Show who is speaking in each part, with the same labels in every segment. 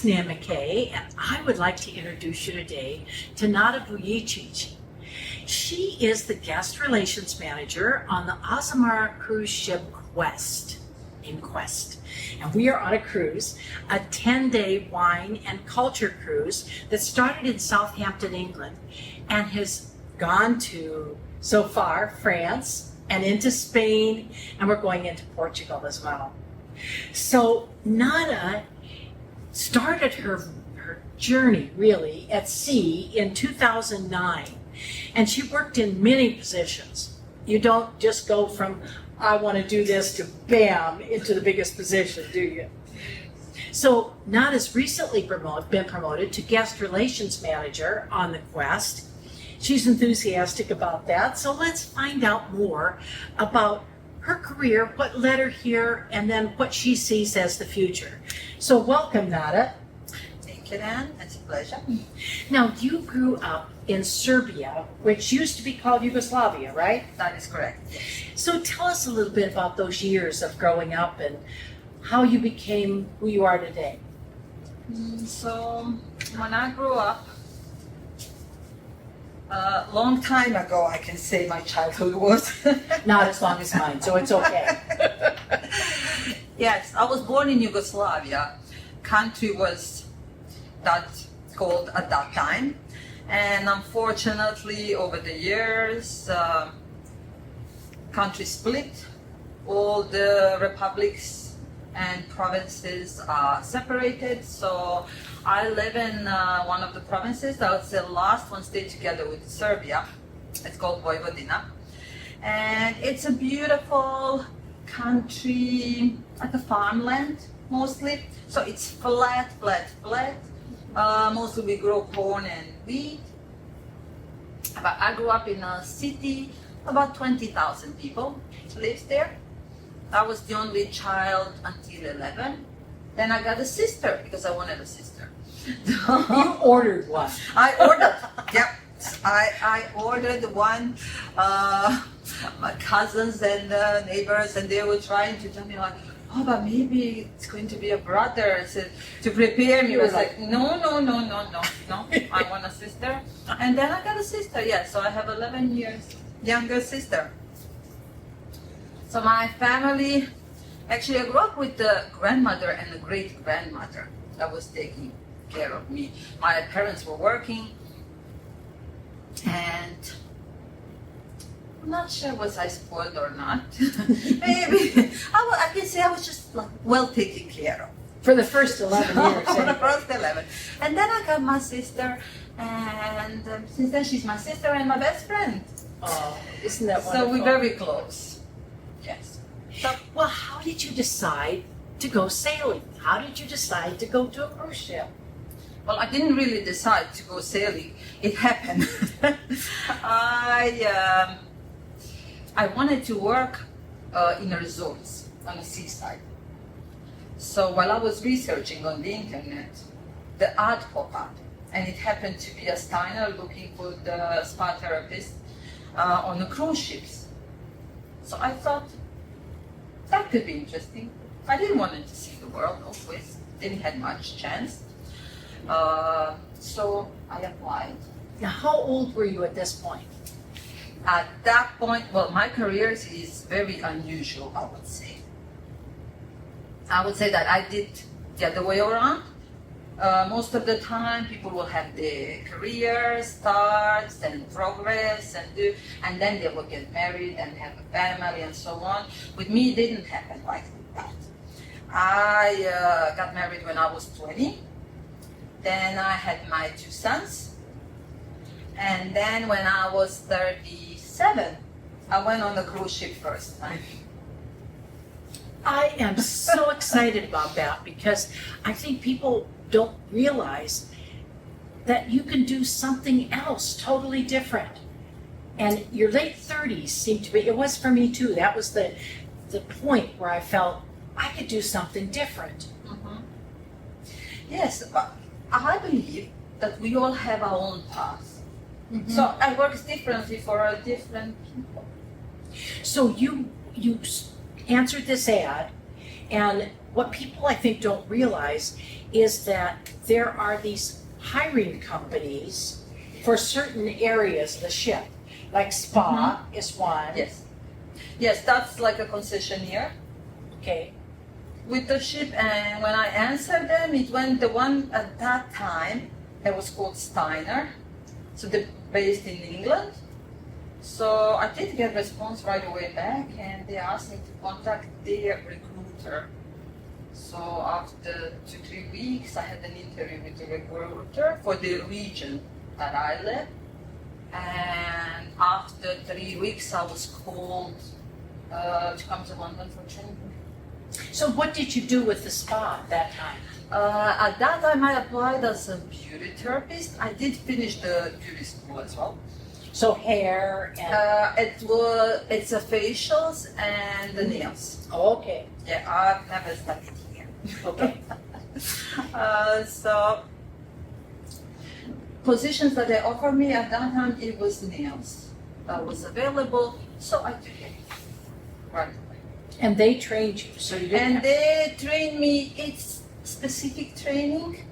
Speaker 1: is Nan McKay, and I would like to introduce you today to Nada Vujicic. She is the guest relations manager on the Azamara cruise ship Quest, and we are on a cruise, a 10-day wine and culture cruise that started in Southampton, England, and has gone to, so far, France and into Spain, and we're going into Portugal as well. So Nada started her journey really at sea in 2009, and she worked in many positions. You don't just go from I want to do this to bam into the biggest position, do you? So Nada's recently been promoted to guest relations manager on the Quest. She's enthusiastic about that, so let's find out more about her career, what led her here, and then what she sees as the future. So welcome, Nada.
Speaker 2: Thank you, Nan. It's a pleasure.
Speaker 1: Now, you grew up in Serbia, which used to be called Yugoslavia, right?
Speaker 2: That is correct.
Speaker 1: So tell us a little bit about those years of growing up and how you became who you are today.
Speaker 2: So when I grew up, a long time ago, I can say my childhood was.
Speaker 1: Not as long as mine, so it's okay.
Speaker 2: Yes, I was born in Yugoslavia. Country was that called at that time. And unfortunately, over the years, country split. All the republics and provinces are separated. So I live in one of the provinces. That was the last one stayed together with Serbia. It's called Vojvodina. And it's a beautiful country, like a farmland mostly. So it's flat. Mostly we grow corn and wheat. But I grew up in a city, about 20,000 people lives there. I was the only child until 11. Then I got a sister because I wanted a sister.
Speaker 1: You ordered one.
Speaker 2: I ordered, yep. I ordered one. My cousins and neighbors, and they were trying to tell me like, oh, but maybe it's going to be a brother. I said, to prepare me. I was like, no. I want a sister. And then I got a sister, yes. So I have 11 years younger sister. So my family, actually I grew up with the grandmother and the great grandmother that was taking care of me. My parents were working, and I'm not sure was I spoiled or not. Maybe I can say I was just like well taken care of
Speaker 1: For the first 11 years.
Speaker 2: for the first 11. And then I got my sister, and since then she's my sister and my best friend.
Speaker 1: Oh, isn't that wonderful?
Speaker 2: So we're very close. Yes.
Speaker 1: So, well, how did you decide to go sailing? How did you decide to go to a cruise ship?
Speaker 2: Well, I didn't really decide to go sailing. It happened. I wanted to work in resorts on the seaside. So while I was researching on the internet, the ad popped up, and it happened to be a Steiner looking for the spa therapist on the cruise ships. So I thought that could be interesting. I didn't want to see the world, always. Didn't have much chance. So I applied.
Speaker 1: Now, how old were you at this point?
Speaker 2: At that point, well, my career is very unusual, I would say. I would say that I did the other way around. Most of the time, people will have their career starts and progress and then they will get married and have a family and so on. With me, it didn't happen like that. I got married when I was 20. Then I had my 2 sons. And then when I was 37, I went on the cruise ship first time.
Speaker 1: I am so excited about that because I think people don't realize that you can do something else totally different. And your late 30s seemed to be, it was for me too, that was the point where I felt I could do something different.
Speaker 2: Mm-hmm. Yes, but I believe that we all have our own path. Mm-hmm. So I work differently for different people.
Speaker 1: So you answered this ad And what people I think don't realize is that there are these hiring companies for certain areas of the ship, like spa is one.
Speaker 2: Yes. Yes, that's like a concessionaire
Speaker 1: Okay.
Speaker 2: with the ship, and when I answered them, it went the one at that time. It was called Steiner, so they're based in England. So I did get response right away back, and they asked me to contact their recruiter. So after 2-3 weeks, I had an interview with the recruiter for the region that I live. And after 3 weeks, I was called to come to London for training.
Speaker 1: So what did you do with the spa at that time?
Speaker 2: At that time, I applied as a beauty therapist. I did finish the beauty school as well.
Speaker 1: So hair and
Speaker 2: It's a facials and the nails.
Speaker 1: okay.
Speaker 2: Yeah, I've never studied here.
Speaker 1: Okay.
Speaker 2: So positions that they offered me at that time, it was nails that was available, so I took it right away.
Speaker 1: And they trained you, so you didn't
Speaker 2: And
Speaker 1: have
Speaker 2: they trained me. It's specific training.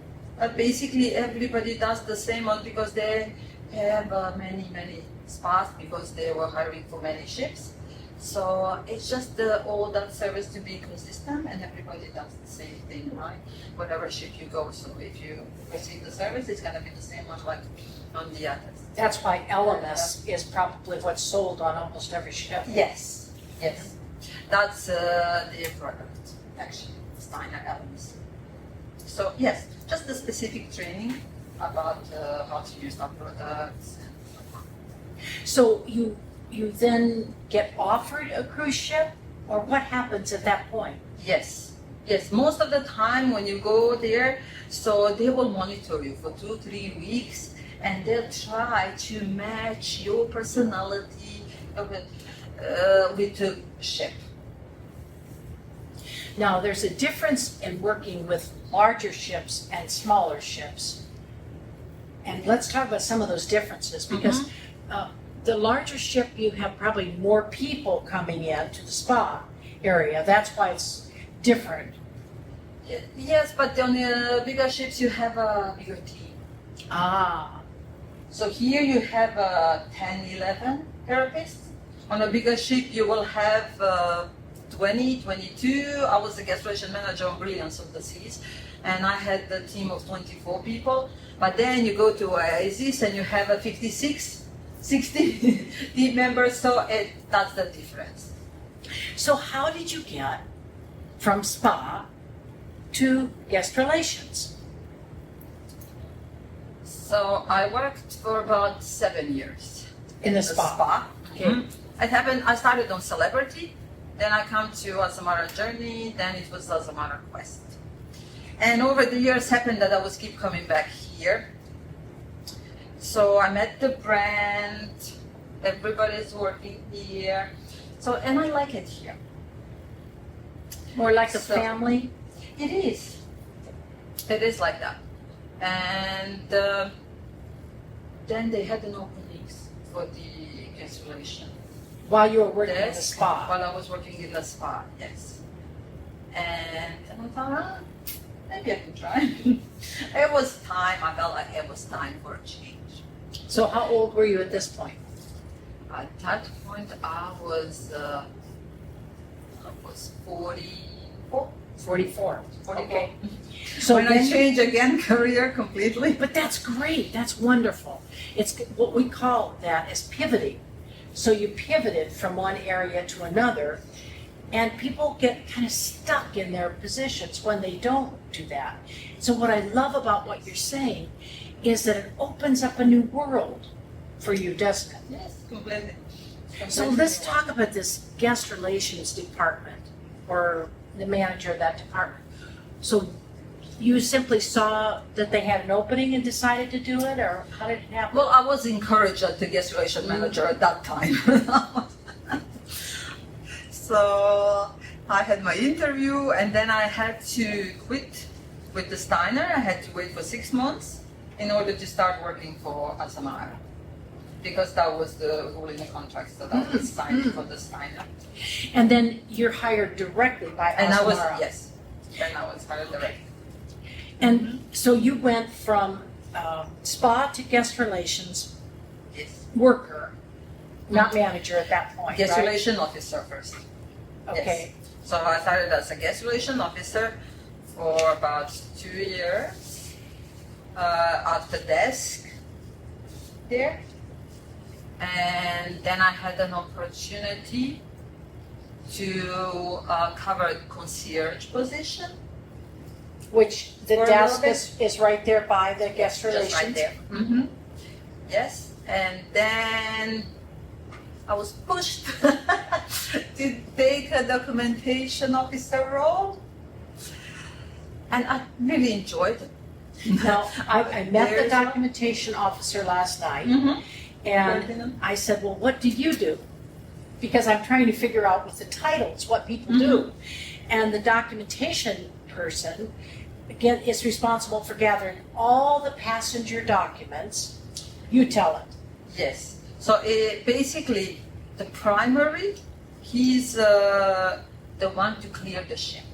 Speaker 2: Basically, everybody does the same one because they have many spas because they were hiring for many ships. So it's just all that service to be consistent, and everybody does the same thing, right? Whatever ship you go, so if you receive the service, it's gonna be the same one like on the others.
Speaker 1: That's why LMS is probably what's sold on almost every ship.
Speaker 2: Yes, yes, that's the product actually, Steiner Elements. So yes, just the specific training about how to use that products.
Speaker 1: So you then get offered a cruise ship, or what happens at that point?
Speaker 2: Yes, yes. Most of the time when you go there, so they will monitor you for 2-3 weeks, and they'll try to match your personality with the ship.
Speaker 1: Now, there's a difference in working with larger ships and smaller ships. And let's talk about some of those differences, because the larger ship, you have probably more people coming in to the spa area. That's why it's different.
Speaker 2: Yes, but on the bigger ships you have a bigger team.
Speaker 1: Ah,
Speaker 2: So here you have 10-11 therapists. On a bigger ship you will have 20-22. I was the guest relation manager on Brilliance of the Seas, and I had a team of 24 people. But then you go to ISIS and you have a 60 team members, so that's the difference.
Speaker 1: so how did you get from spa to guest relations?
Speaker 2: So I worked for about 7 years
Speaker 1: In the
Speaker 2: the
Speaker 1: spa. Okay.
Speaker 2: It happened, I started on Celebrity, then I come to Azamara Journey, then it was Azamara Quest. And over the years happened that I was keep coming back here. So I met the brand, everybody's working here. So, and I like it here.
Speaker 1: More like a
Speaker 2: So-
Speaker 1: family?
Speaker 2: It is. It is like that. And then they had an openings for the guest relation
Speaker 1: While you were working in the
Speaker 2: desk
Speaker 1: spa?
Speaker 2: while I was working in the spa, yes. And I thought, maybe I can try. It was time, I felt like it was time for a change.
Speaker 1: So how old were you at this point?
Speaker 2: At that point, I was 44.
Speaker 1: 44.
Speaker 2: 44.
Speaker 1: Okay. So
Speaker 2: When I
Speaker 1: then,
Speaker 2: changed again career completely.
Speaker 1: but that's great. That's wonderful. It's what we call that is pivoting. So you pivoted from one area to another, and people get kind of stuck in their positions when they don't do that. So what I love about what you're saying is that it opens up a new world for you, doesn't it?
Speaker 2: Yes, completely.
Speaker 1: So let's talk about this guest relations department, or the manager of that department. So you simply saw that they had an opening and decided to do it, or how did it happen?
Speaker 2: Well, I was encouraged as the guest relation manager at that time. So I had my interview, and then I had to quit with the Steiner. I had to wait for 6 months in order to start working for Azamara. because that was the rule in the contract, so that was signed for the signer.
Speaker 1: And then you're hired directly by
Speaker 2: And I was,
Speaker 1: Azamara.
Speaker 2: yes, and I was hired directly.
Speaker 1: And so you went from spa to guest relations
Speaker 2: Yes.
Speaker 1: worker, not manager at that point,
Speaker 2: Guest
Speaker 1: right?
Speaker 2: relation officer first.
Speaker 1: Okay.
Speaker 2: So I started as a guest relation officer for about 2 years at the desk there. And then I had an opportunity to cover concierge position.
Speaker 1: Which the
Speaker 2: For a
Speaker 1: desk
Speaker 2: little
Speaker 1: is right there by the guest relations?
Speaker 2: Just right there. Mm-hmm. Yes, and then I was pushed to take a documentation officer role, and I really enjoyed it.
Speaker 1: Now, I met the
Speaker 2: There's-
Speaker 1: documentation officer last night,
Speaker 2: Mhm.
Speaker 1: and I said, well, what do you do? Because I'm trying to figure out with the titles what people do. And the documentation person, again, is responsible for gathering all the passenger documents. You tell it.
Speaker 2: Yes. So basically, the primary, he's the one to clear the ship.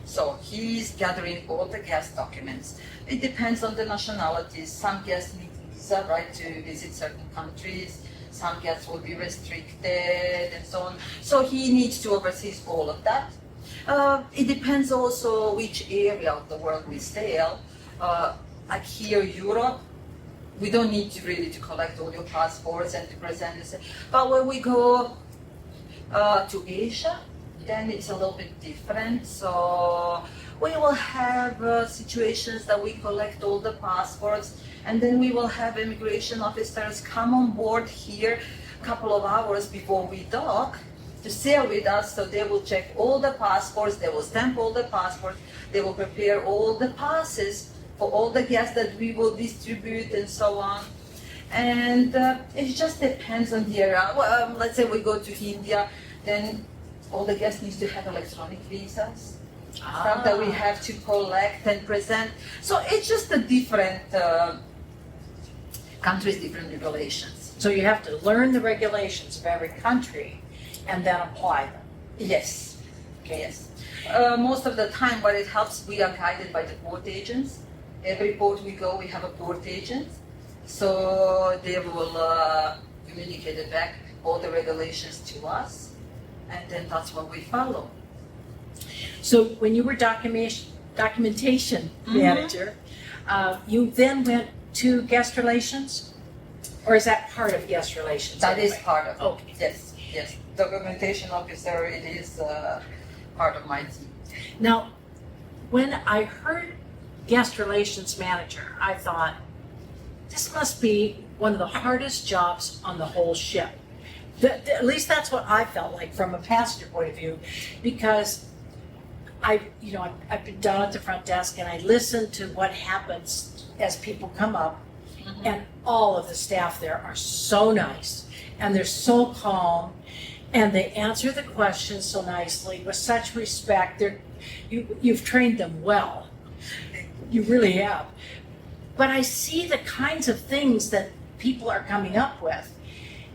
Speaker 2: So he's gathering all the guest documents. It depends on the nationalities. Some guests need visa, right, to visit certain countries. Some guests will be restricted and so on. So he needs to oversee all of that. It depends also which area of the world we sail. Like here, Europe, we don't need to really to collect all your passports and to present this. But when we go to Asia, then it's a little bit different. So we will have situations that we collect all the passports, and then we will have immigration officers come on board here a couple of hours before we dock to sail with us. So they will check all the passports, they will stamp all the passports, they will prepare all the passes for all the guests that we will distribute and so on. And it just depends on the area. Well, let's say we go to India, then all the guests need to have electronic visas, stuff that we have to collect and present. So it's just a different countries, different regulations.
Speaker 1: So you have to learn the regulations of every country and then apply them.
Speaker 2: Yes,
Speaker 1: Okay.
Speaker 2: yes. Most of the time, what it helps, we are guided by the port agents. Every port we go, we have a port agent. So they will communicate it back, all the regulations to us, and then that's what we follow.
Speaker 1: So when you were documentation manager, you then went to guest relations? Or is that part of guest relations?
Speaker 2: That is
Speaker 1: anyway?
Speaker 2: part of it.
Speaker 1: Okay.
Speaker 2: Yes, yes. Documentation officer, it is part of my team.
Speaker 1: Now, when I heard guest relations manager, I thought, this must be one of the hardest jobs on the whole ship. At least that's what I felt like from a passenger point of view, because I've been down at the front desk and I listen to what happens as people come up, and all of the staff there are so nice and they're so calm and they answer the questions so nicely with such respect. You've trained them well. You really have. But I see the kinds of things that people are coming up with,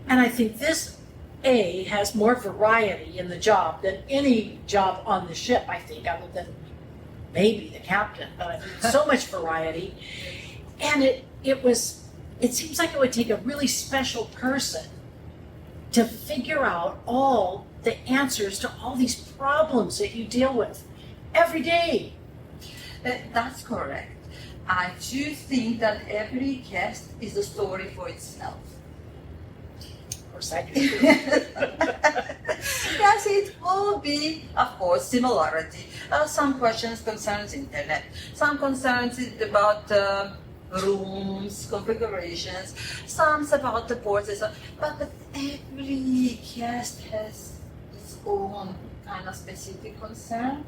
Speaker 1: and I think this has more variety in the job than any job on the ship, I think, other than maybe the captain, but I mean, so much variety. And it seems like it would take a really special person to figure out all the answers to all these problems that you deal with every day.
Speaker 2: That's correct. I do think that every guest is a story for itself.
Speaker 1: Of course, I do too.
Speaker 2: Yes, it will be, of course, similarity. Some questions concerns internet. Some concerns about rooms, configurations. Some about the ports. But every guest has its own kind of specific concern.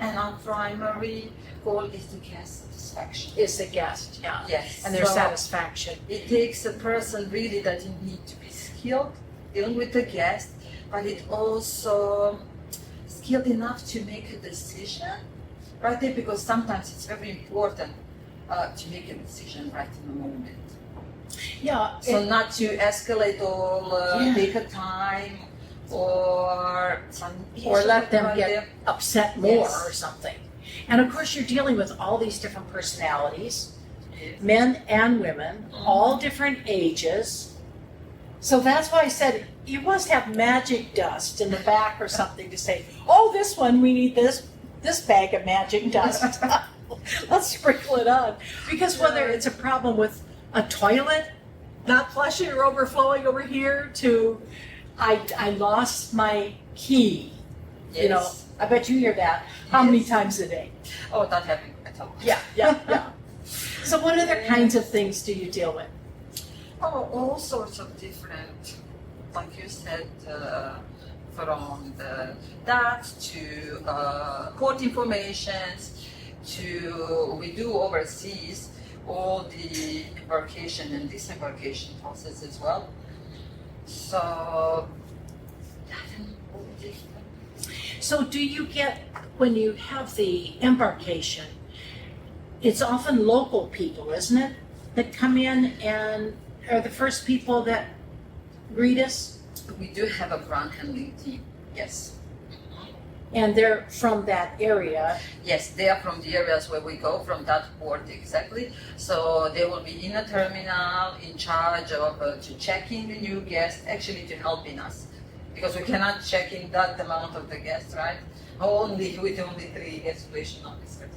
Speaker 2: And our primary goal is the guest satisfaction.
Speaker 1: Is the guest, yeah.
Speaker 2: Yes.
Speaker 1: And their
Speaker 2: So
Speaker 1: satisfaction.
Speaker 2: it takes a person really that you need to be skilled dealing with the guest, but it also skilled enough to make a decision right there, because sometimes it's very important to make a decision right in the moment.
Speaker 1: Yeah.
Speaker 2: So not to escalate or
Speaker 1: Yeah.
Speaker 2: take a time or
Speaker 1: or let them get
Speaker 2: there.
Speaker 1: upset more
Speaker 2: Yes.
Speaker 1: or something. And of course, you're dealing with all these different personalities, men and women, all different ages. So that's why I said you must have magic dust in the back or something to say, oh, this one, we need this bag of magic dust. Let's sprinkle it on. Because whether it's a problem with a toilet not flushing or overflowing over here to I lost my key.
Speaker 2: Yes.
Speaker 1: You know, I bet you hear that. How many
Speaker 2: Yes.
Speaker 1: times a day?
Speaker 2: Oh, that happened at all.
Speaker 1: Yeah. So what other kinds of things do you deal with?
Speaker 2: Oh, all sorts of different, like you said, from that to court informations to we do overseas all the embarkation and disembarkation process as well. So
Speaker 1: So do you get, when you have the embarkation, it's often local people, isn't it, that come in and are the first people that greet us?
Speaker 2: we do have a ground handling team. Yes.
Speaker 1: And they're from that area.
Speaker 2: Yes, they are from the areas where we go, from that port exactly. So they will be in a terminal in charge of to check in the new guests, actually to helping us. Because we cannot check in that amount of the guests, right? Only with only 3 exploration officers.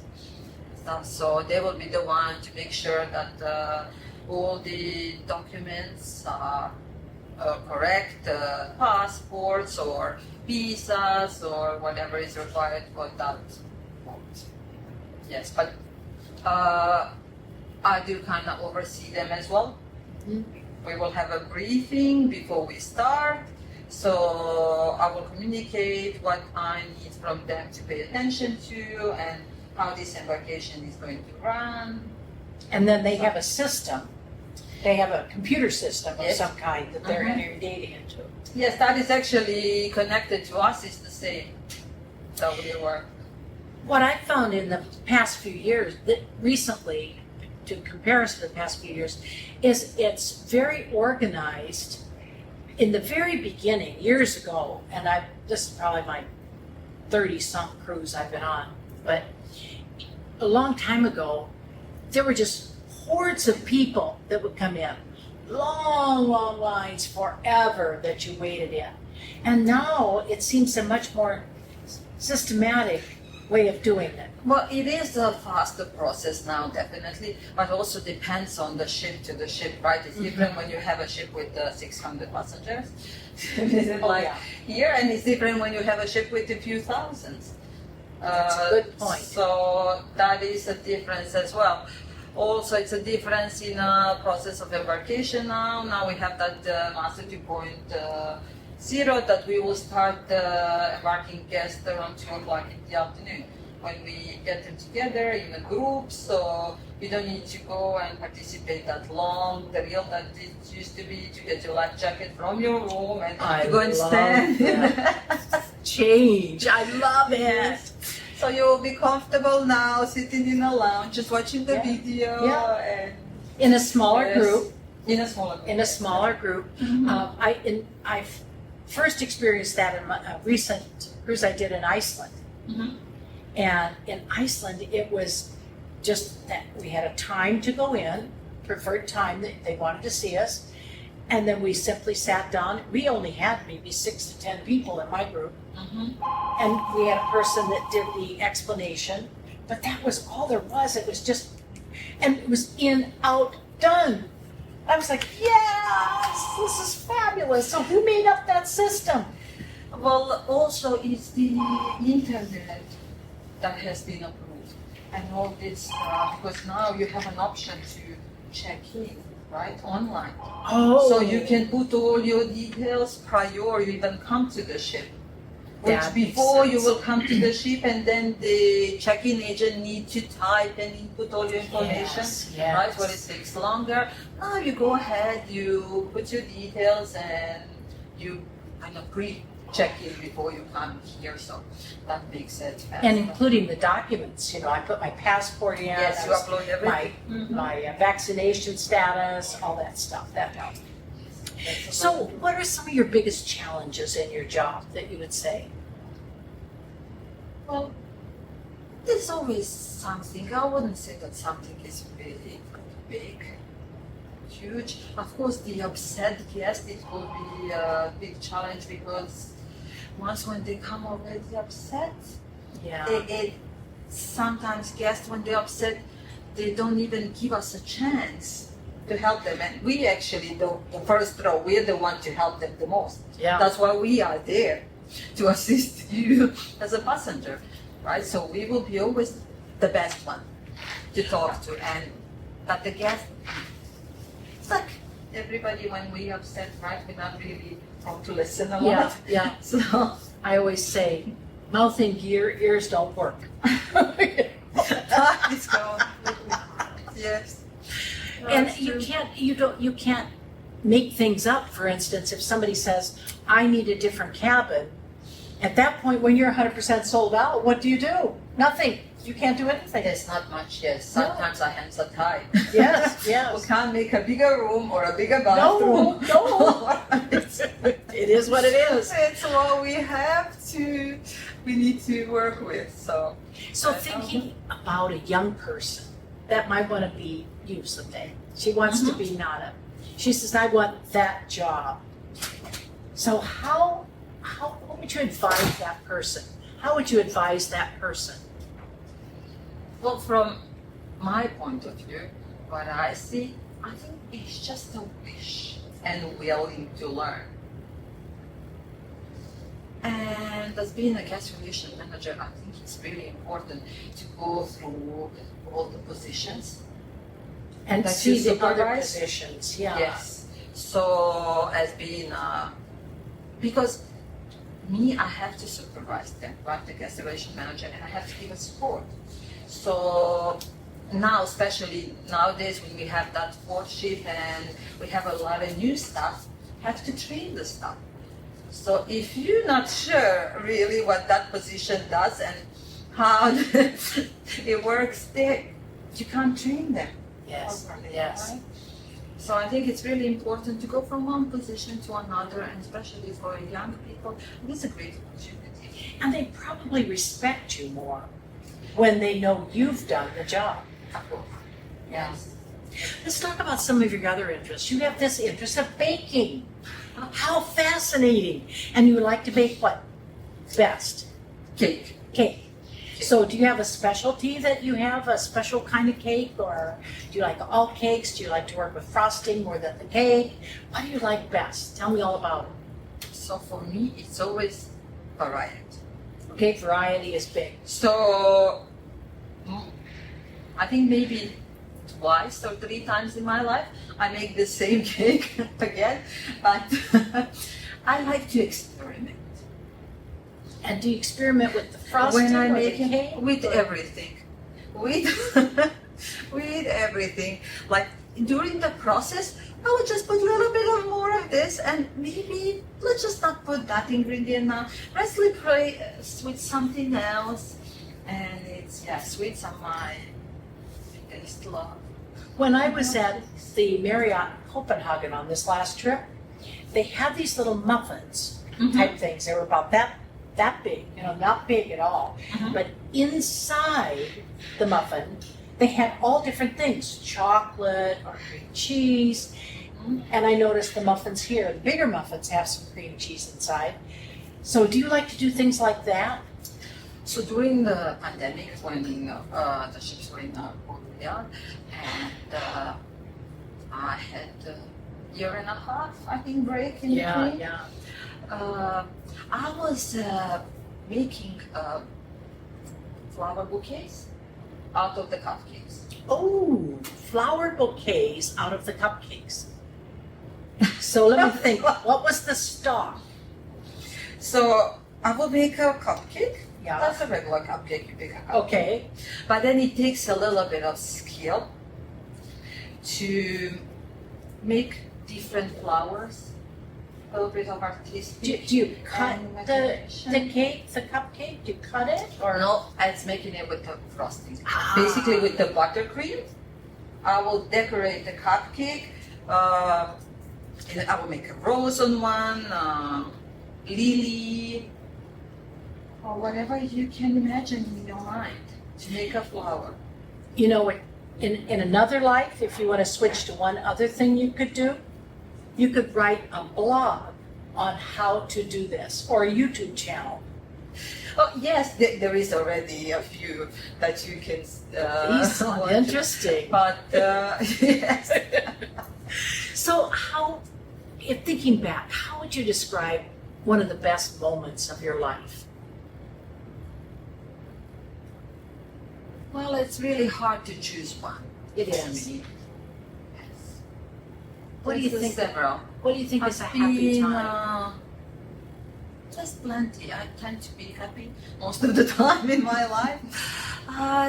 Speaker 2: So they will be the one to make sure that all the documents are correct, passports or visas or whatever is required for that port. Yes, but I do kind of oversee them as well.
Speaker 1: Mhm.
Speaker 2: We will have a briefing before we start. So I will communicate what I need from them to pay attention to and how this embarkation is going to run.
Speaker 1: And then they have a system. They have a computer system of
Speaker 2: Yes.
Speaker 1: some kind that they're
Speaker 2: Mhm.
Speaker 1: entering data into.
Speaker 2: Yes, that is actually connected to us. It's the same. That we work.
Speaker 1: What I found in the past few years, that recently, to compare us to the past few years, is it's very organized. In the very beginning, years ago, and this is probably my 30-some cruise I've been on, but a long time ago, there were just hordes of people that would come in. Long lines forever that you waited in. And now it seems a much more systematic way of doing it.
Speaker 2: Well, it is a faster process now, definitely, but also depends on the ship to the ship, right? It's different when you have a ship with 600 passengers, like here, and it's different when you have a ship with a few thousands.
Speaker 1: That's a good point.
Speaker 2: So that is a difference as well. Also, it's a difference in the process of embarkation now. Now we have that Master 2.0 that we will start embarking guests around 2 o'clock in the afternoon when we get them together in a group. So you don't need to go and participate that long drill that it used to be to get your life jacket from your room and to go and stand.
Speaker 1: Change. I love it.
Speaker 2: Yes. So you'll be comfortable now, sitting in a lounge, just watching the video.
Speaker 1: Yeah.
Speaker 2: And
Speaker 1: In a smaller
Speaker 2: Yes.
Speaker 1: group.
Speaker 2: in a smaller group.
Speaker 1: In a smaller group.
Speaker 2: Mhm.
Speaker 1: I first experienced that in a recent cruise I did in Iceland.
Speaker 2: Mhm.
Speaker 1: And in Iceland, it was just that we had a time to go in, preferred time that they wanted to see us. And then we simply sat down. We only had maybe 6 to 10 people in my group.
Speaker 2: Mhm.
Speaker 1: And we had a person that did the explanation. But that was all there was. It was just, and it was in, out, done. I was like, yes, this is fabulous. So who made up that system?
Speaker 2: Well, also it's the internet that has been approved and all this stuff, because now you have an option to check in, right, online.
Speaker 1: Oh.
Speaker 2: So you can put all your details prior you even come to the ship. Which
Speaker 1: That makes
Speaker 2: before you
Speaker 1: sense.
Speaker 2: will come to the ship and then the check-in agent need to type and input all your information,
Speaker 1: Yes.
Speaker 2: right? Where it takes longer. Now you go ahead, you put your details and you kind of check in before you come here, so that makes it fast.
Speaker 1: And including the documents, you know, I put my passport in.
Speaker 2: Yes, you upload everything.
Speaker 1: My vaccination status, all that stuff, that helps. So what are some of your biggest challenges in your job that you would say?
Speaker 2: Well, there's always something. I wouldn't say that something is really big, huge. Of course, the upset guest, it will be a big challenge because once when they come already upset,
Speaker 1: Yeah.
Speaker 2: it sometimes guests when they're upset, they don't even give us a chance to help them. And we actually, the first row, we're the one to help them the most.
Speaker 1: Yeah.
Speaker 2: That's why we are there, to assist you as a passenger, right? So we will be always the best one to talk to, and that the guest, it's like everybody when we upset, right? We're not really want to listen a lot.
Speaker 1: Yeah, yeah.
Speaker 2: So
Speaker 1: I always say, mouth in gear, ears don't work.
Speaker 2: that is gone. Yes.
Speaker 1: And
Speaker 2: That's
Speaker 1: you
Speaker 2: true.
Speaker 1: can't make things up. For instance, if somebody says, I need a different cabin, at that point when you're 100% sold out, what do? Nothing. You can't do anything.
Speaker 2: There's not much, yes. Sometimes our hands are tied.
Speaker 1: Yes, yes.
Speaker 2: We can't make a bigger room or a bigger
Speaker 1: No,
Speaker 2: bathroom.
Speaker 1: no. It is what it is.
Speaker 2: It's what we need to work with, so.
Speaker 1: So thinking about a young person that might want to be you someday. She wants to be Nada. She says, I want that job. So how would you advise that person? How would you advise that person?
Speaker 2: Well, from my point of view, what I see, I think it's just a wish and willing to learn. And as being a guest relation manager, I think it's really important to go through all the positions.
Speaker 1: And
Speaker 2: That
Speaker 1: see
Speaker 2: you
Speaker 1: the other
Speaker 2: supervise?
Speaker 1: positions. Yeah.
Speaker 2: Yes. So as being, because me, I have to supervise them, right? The guest relation manager, and I have to give a support. So now, especially nowadays when we have that fourth shift and we have a lot of new staff, have to train the staff. So if you're not sure really what that position does and how it works there, you can't train them.
Speaker 1: Yes.
Speaker 2: properly,
Speaker 1: Yes.
Speaker 2: right? So I think it's really important to go from one position to another, and especially for young people, it's a great opportunity.
Speaker 1: And they probably respect you more when they know you've done the job.
Speaker 2: Yes.
Speaker 1: Let's talk about some of your other interests. You have this interest of baking. How fascinating. And you like to bake what? Best?
Speaker 2: Cake.
Speaker 1: Cake. So do you have a specialty that you have, a special kind of cake? Or do you like all cakes? Do you like to work with frosting more than the cake? What do you like best? Tell me all about it.
Speaker 2: So for me, it's always variety.
Speaker 1: Okay, variety is big.
Speaker 2: So I think maybe twice or three times in my life I make the same cake again, but I like to experiment.
Speaker 1: And do you experiment with the frosting
Speaker 2: When I
Speaker 1: or
Speaker 2: make
Speaker 1: the
Speaker 2: it
Speaker 1: cake?
Speaker 2: with
Speaker 1: or-
Speaker 2: everything, with with everything. Like during the process, I would just put a little bit of more of this, and maybe let's just not put that ingredient now. Let's replace with something else, and it's sweets are my biggest love.
Speaker 1: When I was at the Marriott Copenhagen on this last trip, they had these little muffins type things. They were about that big, not big at all. But inside the muffin, they had all different things, chocolate or cream cheese. And I noticed the muffins here, the bigger muffins have some cream cheese inside. So do you like to do things like that?
Speaker 2: So during the pandemic, when the ships were in Korea, and I had a year and a half, I think, break in between. I was making flower bouquets out of the cupcakes.
Speaker 1: Oh, flower bouquets out of the cupcakes. So let me think, what was the stock?
Speaker 2: So I will make a cupcake.
Speaker 1: Yeah.
Speaker 2: That's a regular cupcake, you pick a cupcake.
Speaker 1: Okay.
Speaker 2: But then it takes a little bit of skill to make different flowers a little bit of artistic.
Speaker 1: Do you cut
Speaker 2: and
Speaker 1: the
Speaker 2: imagination.
Speaker 1: cake, the cupcake? Do you cut it or
Speaker 2: No, it's making it with the frosting.
Speaker 1: Ah.
Speaker 2: Basically with the buttercream, I will decorate the cupcake. And I will make a rose on one, lily, or whatever you can imagine in your mind to make a flower.
Speaker 1: You know what? In another life, if you want to switch to one other thing you could do, you could write a blog on how to do this or a YouTube channel.
Speaker 2: Oh yes, there is already a few that you can.
Speaker 1: These sound
Speaker 2: watch.
Speaker 1: interesting.
Speaker 2: But yes.
Speaker 1: So how, if thinking back, how would you describe one of the best moments of your life?
Speaker 2: Well, it's really hard to choose one.
Speaker 1: It
Speaker 2: for
Speaker 1: is.
Speaker 2: me. Yes.
Speaker 1: What do you
Speaker 2: There's
Speaker 1: think?
Speaker 2: Several.
Speaker 1: What do you think is a happy
Speaker 2: Been,
Speaker 1: time?
Speaker 2: There's plenty. I tend to be happy most of the time in my life.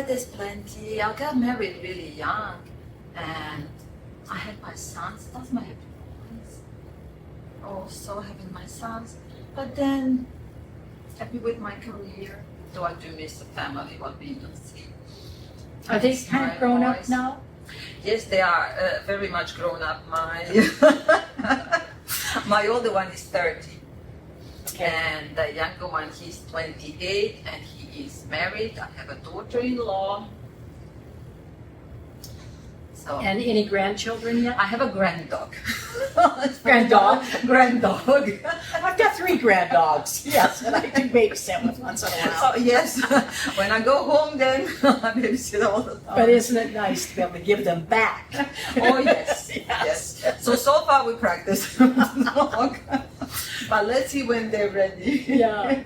Speaker 2: There's plenty. I got married really young, and I had my sons. That's my happy moments. Also having my sons, but then happy with my career. Though I do miss the family, what we don't see.
Speaker 1: Are they
Speaker 2: Miss
Speaker 1: kind
Speaker 2: my
Speaker 1: of grown up
Speaker 2: boys.
Speaker 1: now?
Speaker 2: Yes, they are very much grown up. My older one is 30. And the younger one, he's 28 and he is married. I have a daughter-in-law. So
Speaker 1: And any grandchildren yet?
Speaker 2: I have a granddog.
Speaker 1: Granddog?
Speaker 2: Granddog.
Speaker 1: I've got 3 granddogs. Yes, and I do babysit with once in a while.
Speaker 2: Oh, yes. When I go home, then I babysit all the time.
Speaker 1: But isn't it nice to be able to give them back?
Speaker 2: Oh, yes.
Speaker 1: Yes.
Speaker 2: Yes. So far we practice dog. But let's see when they're ready.
Speaker 1: Yeah.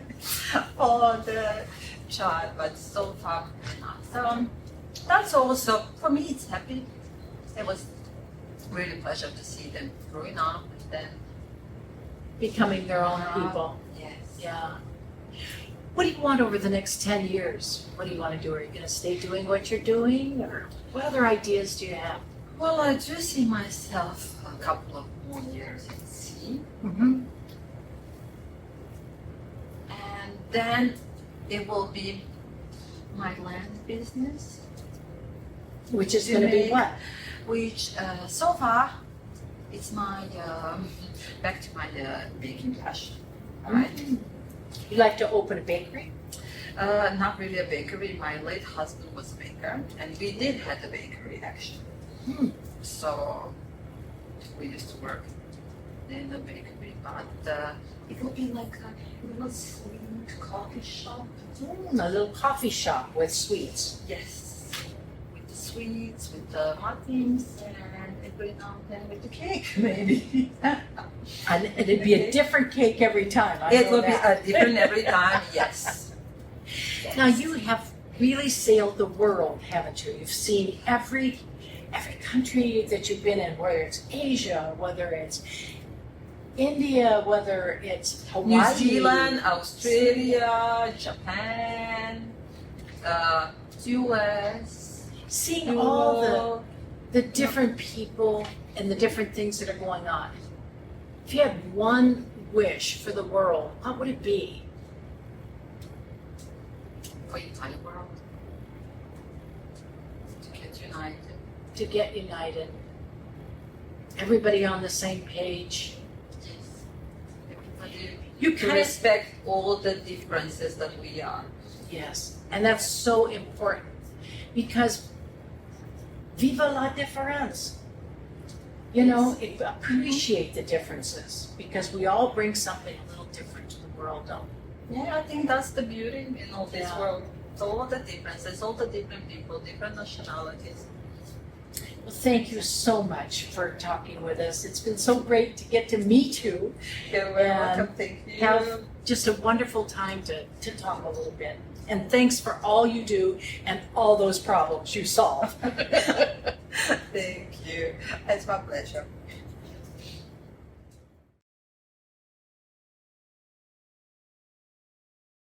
Speaker 2: For the child, but so far not. So that's also, for me, it's happy. It was really a pleasure to see them growing up and then
Speaker 1: Becoming their own people.
Speaker 2: Yes.
Speaker 1: Yeah. What do you want over the next 10 years? What do you want to do? Are you going to stay doing what you're doing? Or what other ideas do you have?
Speaker 2: Well, I do see myself a couple of more years at sea.
Speaker 1: Mm-hmm.
Speaker 2: And then it will be my land business,
Speaker 1: Which is going to be what?
Speaker 2: which so far it's my back to my baking passion. All right.
Speaker 1: You like to open a bakery?
Speaker 2: Not really a bakery. My late husband was a baker, and we did have a bakery actually.
Speaker 1: Hmm.
Speaker 2: So we used to work in the bakery, but it will be like a little sweet coffee shop.
Speaker 1: A little coffee shop with sweets.
Speaker 2: Yes, with the sweets, with the muffins, and every now and then with the cake, maybe.
Speaker 1: And it'd be a different cake every time. I
Speaker 2: It
Speaker 1: know
Speaker 2: will
Speaker 1: that.
Speaker 2: be different every time. Yes.
Speaker 1: Now you have really sailed the world, haven't you? You've seen every country that you've been in, whether it's Asia, whether it's India, whether it's Hawaii.
Speaker 2: New Zealand, Australia, Japan, US.
Speaker 1: Seeing all the different people and the different things that are going on. If you had one wish for the world, what would it be?
Speaker 2: For the entire world to get united.
Speaker 1: To get united. Everybody on the same page.
Speaker 2: Yes. Everybody
Speaker 1: You
Speaker 2: to
Speaker 1: kind of,
Speaker 2: respect all the differences that we are.
Speaker 1: yes, and that's so important because viva la difference. You know, appreciate the differences because we all bring something a little different to the world, don't we?
Speaker 2: Yeah, I think that's the beauty in all this
Speaker 1: Yeah.
Speaker 2: world. It's all the differences, all the different people, different nationalities.
Speaker 1: Well, thank you so much for talking with us. It's been so great to get to meet you.
Speaker 2: You're very
Speaker 1: And
Speaker 2: welcome. Thank you.
Speaker 1: Have just a wonderful time to talk a little bit. And thanks for all you do and all those problems you solve.
Speaker 2: Thank you. It's my pleasure.